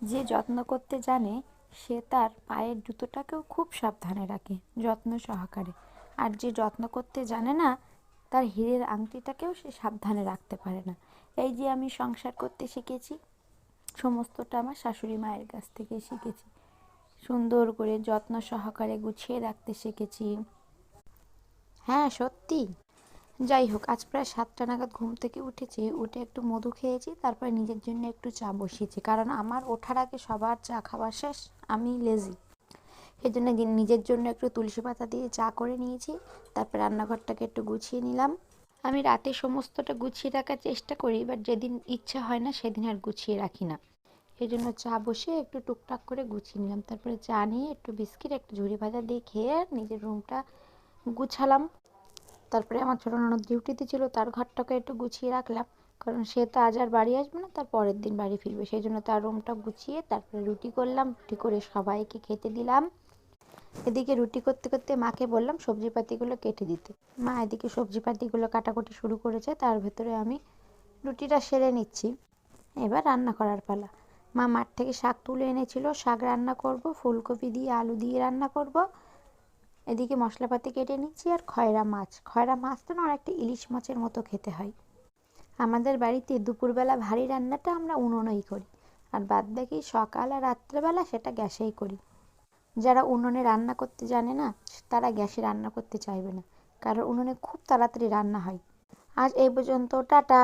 যে যত্ন করতে জানে সে তার পায়ের জুতোটাকেও খুব সাবধানে রাখে, যত্ন সহকারে। আর যে যত্ন করতে জানে না তার হীরের আংটিটাকেও সে সাবধানে রাখতে পারে না। এই যে আমি সংসার করতে শিখেছি, সমস্তটা আমার শাশুড়ি মায়ের কাছ থেকে শিখেছি। সুন্দর করে যত্ন সহকারে গুছিয়ে রাখতে শিখেছি। হ্যাঁ, সত্যি। যাই হোক, আজ প্রায় 7টা নাগাদ ঘুম থেকে উঠেছি, উঠে একটু মধু খেয়েছি, তারপর নিজের জন্য একটু চা বসিয়েছি, কারণ আমার ওঠার আগে সবার চা খাওয়া শেষ। আমি লেজি, এই জন্য নিজের জন্য একটু তুলসী পাতা দিয়ে চা করে নিয়েছি। তারপর রান্নাঘরটাকে একটু গুছিয়ে নিলাম। আমি রাতে সমস্তটা গুছিয়ে রাখার চেষ্টা করি, বাট যেদিন ইচ্ছা হয় না সেদিন আর গুছিয়ে রাখি না। এই জন্য চা বসে একটু টুকটাক করে গুছিয়ে নিলাম। তারপরে চা নিয়ে একটু বিস্কিট, একটু ঝুড়ি ভাজা দিয়ে খেয়ে নিজের রুমটা গুছালাম। তারপরে আমার ছোটো ননদ ডিউটিতে ছিল, তার ঘরটাকে একটু গুছিয়ে রাখলাম, কারণ সে তো আজ আর বাড়ি আসবে না, তার পরের দিন বাড়ি ফিরবে। সেই জন্য তার রুমটা গুছিয়ে তারপরে রুটি করলাম, রুটি করে সবাইকে খেতে দিলাম। এদিকে রুটি করতে করতে মাকে বললাম সবজিপাতিগুলো কেটে দিতে। মা এদিকে সবজিপাতিগুলো কাটাকুটি শুরু করেছে, তার ভেতরে আমি রুটিটা সেরে নিচ্ছি। এবার রান্না করার পালা। মা মাঠ থেকে শাক তুলে এনেছিল, শাক রান্না করব, ফুলকপি দিয়ে আলু দিয়ে রান্না করব। এদিকে মশলাপাতি কেটে নিচ্ছি। আর খয়রা মাছটা না অনেকটা ইলিশ মাছের মতো খেতে হয়। আমাদের বাড়িতে দুপুরবেলা ভারী রান্নাটা আমরা উনুনেই করি, আর বাদবাকি সকাল আর রাত্রেবেলা সেটা গ্যাসেই করি। যারা উনুনে রান্না করতে জানে না তারা গ্যাসে রান্না করতে চাইবে না, কারণ উনুনে খুব তাড়াতাড়ি রান্না হয়। আজ এই পর্যন্ত, টাটা।